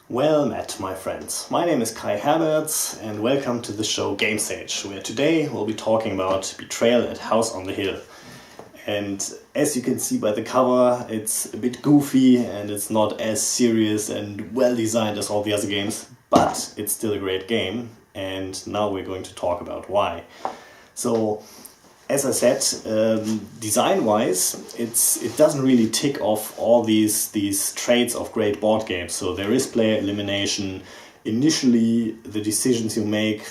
Well met, my friends. My name is Kai Herberts and welcome to the show Gamesäge, where today we'll be talking about Betrayal at House on the Hill. And as you can see by the cover, it's a bit goofy and it's not as serious and well designed as all the other games, but it's still a great game, and now we're going to talk about why. So, as I said, design-wise, it doesn't really tick off all these traits of great board games. So there is player elimination. Initially, the decisions you make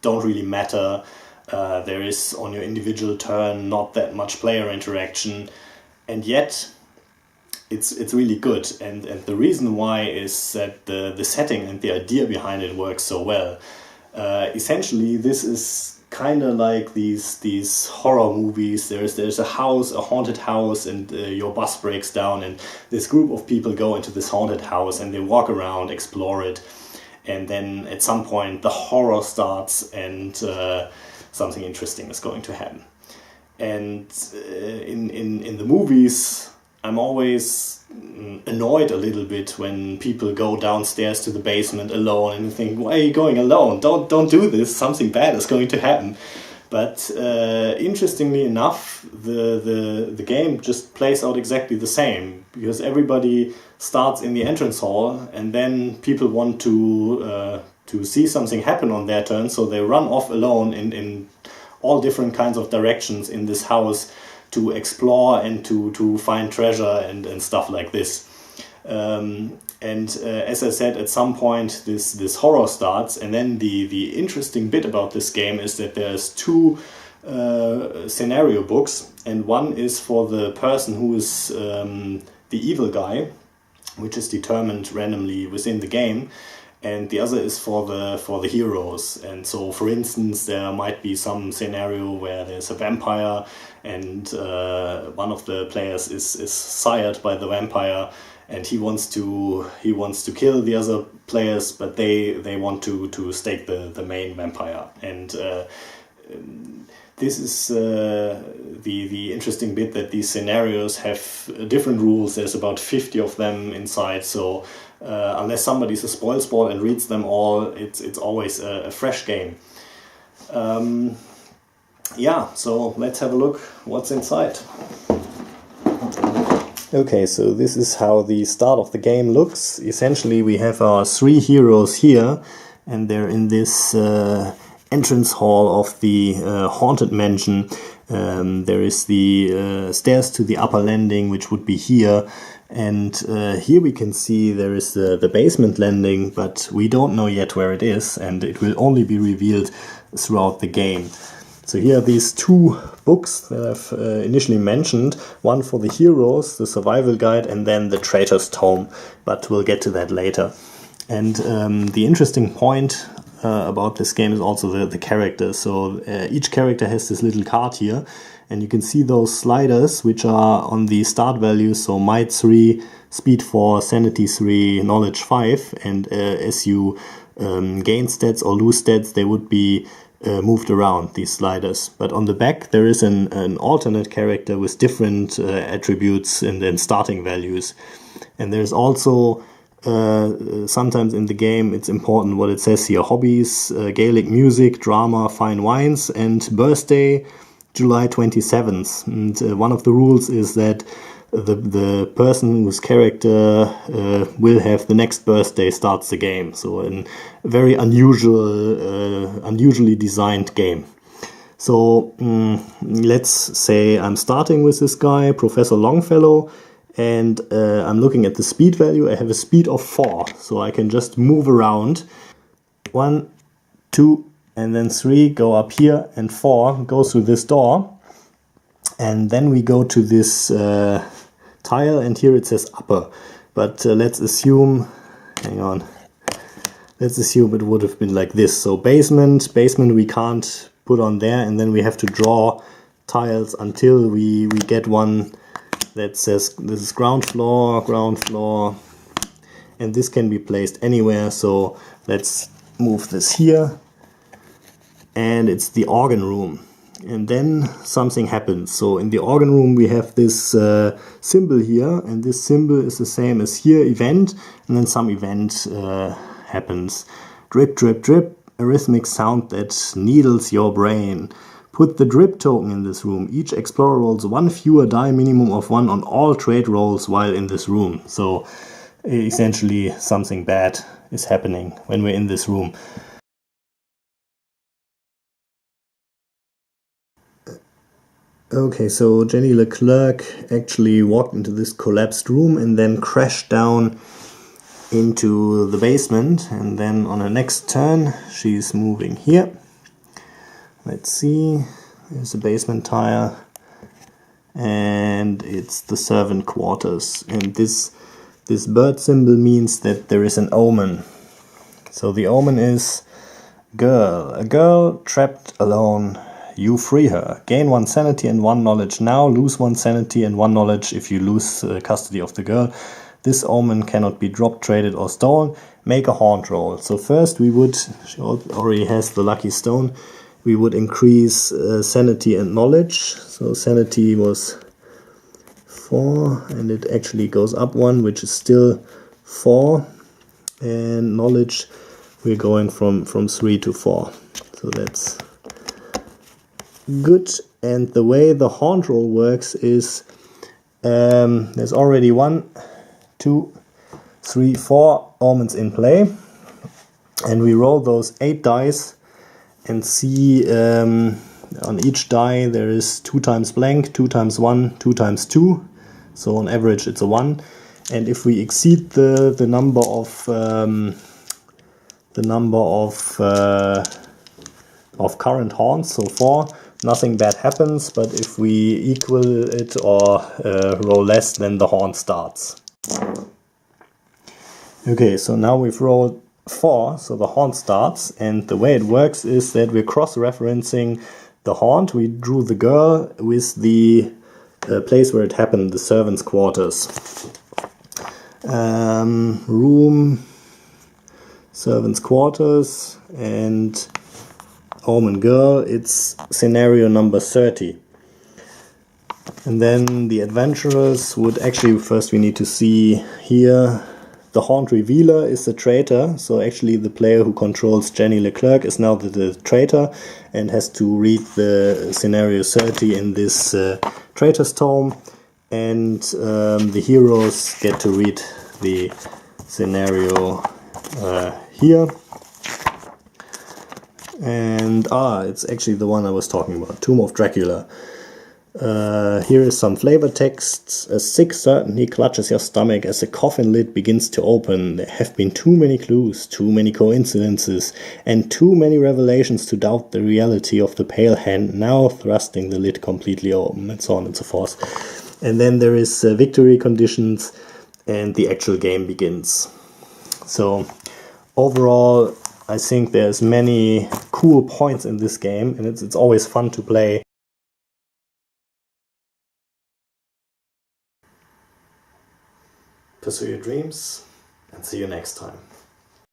don't really matter. There is, on your individual turn, not that much player interaction, and yet it's really good. And the reason why is that the setting and the idea behind it works so well. Essentially, this is kind of like these horror movies. There's a house, a haunted house, and your bus breaks down, and this group of people go into this haunted house and they walk around, explore it, and then at some point the horror starts and something interesting is going to happen. And in the movies, I'm always annoyed a little bit when people go downstairs to the basement alone and you think, why are you going alone? Don't do this, something bad is going to happen. But interestingly enough, the game just plays out exactly the same, because everybody starts in the entrance hall and then people want to see something happen on their turn, so they run off alone in all different kinds of directions in this house to explore and to find treasure and stuff like this. As I said, at some point this horror starts, and then the interesting bit about this game is that there's two scenario books, and one is for the person who is the evil guy, which is determined randomly within the game, and the other is for the heroes. And so, for instance, there might be some scenario where there's a vampire, and one of the players is sired by the vampire, and he wants to kill the other players, but they want to stake the main vampire. And this is the interesting bit, that these scenarios have different rules. There's about 50 of them inside, so unless somebody's a spoil sport and reads them all, it's always a fresh game. So let's have a look what's inside. Okay, so this is how the start of the game looks. Essentially, we have our three heroes here, and they're in this entrance hall of the haunted mansion. There is the stairs to the upper landing, which would be here. And here we can see there is the basement landing, but we don't know yet where it is, and it will only be revealed throughout the game. So here are these two books that I've initially mentioned, one for the heroes, the survival guide, and then the traitor's tome, but we'll get to that later. And the interesting point about this game is also the characters. So each character has this little card here, and you can see those sliders which are on the start values, so might 3, speed 4, sanity 3, knowledge 5, and as you gain stats or lose stats, they would be moved around, these sliders. But on the back there is an alternate character with different attributes and starting values. And there's also sometimes in the game it's important what it says here: hobbies, Gaelic music, drama, fine wines, and birthday July 27th. And one of the rules is that the person whose character will have the next birthday starts the game. So a very unusually designed game. So let's say I'm starting with this guy, Professor Longfellow, and I'm looking at the speed value. I have a speed of 4, so I can just move around. 1, 2, and then 3 go up here, and 4 go through this door. And then we go to this tile, and here it says upper. But let's assume, let's assume it would have been like this. So basement we can't put on there, and then we have to draw tiles until we get one that says this is ground floor, and this can be placed anywhere. So let's move this here, and it's the organ room. and then something happens. So in the organ room we have this symbol here, and this symbol is the same as here, event, and then some event happens. Drip, drip, drip, a rhythmic sound that needles your brain. Put the drip token in this room. Each explorer rolls one fewer die, minimum of 1 on all trade rolls while in this room. So essentially something bad is happening when we're in this room. Okay, so Jenny Leclerc actually walked into this collapsed room and then crashed down into the basement, and then on her next turn she's moving here. Let's see, there's a basement tile, and it's the servant quarters, and this bird symbol means that there is an omen. So the omen is a girl trapped alone. You free her. Gain 1 sanity and 1 knowledge now. Lose 1 sanity and 1 knowledge if you lose custody of the girl. This omen cannot be dropped, traded, or stolen. Make a haunt roll. So first we would, she already has the lucky stone, we would increase sanity and knowledge. So sanity was 4, and it actually goes up 1, which is still 4. And knowledge, we're going from 3 to 4. So that's good. And the way the haunt roll works is there's already 1, 2, 3, 4 omens in play, and we roll those 8 dice and see on each die there is 2 times blank, 2 times 1, 2 times 2, so on average it's a 1. And if we exceed the number of current haunts, so 4, nothing bad happens, but if we equal it or roll less, then the haunt starts. Okay, so now we've rolled 4, so the haunt starts, and the way it works is that we're cross-referencing the haunt. We drew the girl with the place where it happened, the servants' quarters. Room, servants' quarters, and omen girl, it's scenario number 30. And then the adventurers would actually, first we need to see here, the haunt revealer is the traitor. So actually the player who controls Jenny Leclerc is now the traitor and has to read the scenario 30 in this traitor's tome. And the heroes get to read the scenario here. And it's actually the one I was talking about, Tomb of Dracula. Here is some flavor text. A sick certainty clutches your stomach as the coffin lid begins to open. There have been too many clues, too many coincidences, and too many revelations to doubt the reality of the pale hand now thrusting the lid completely open, and so on and so forth. And then there is victory conditions, and the actual game begins. So overall, I think there's many cool points in this game, and it's always fun to play. Pursue your dreams, and see you next time.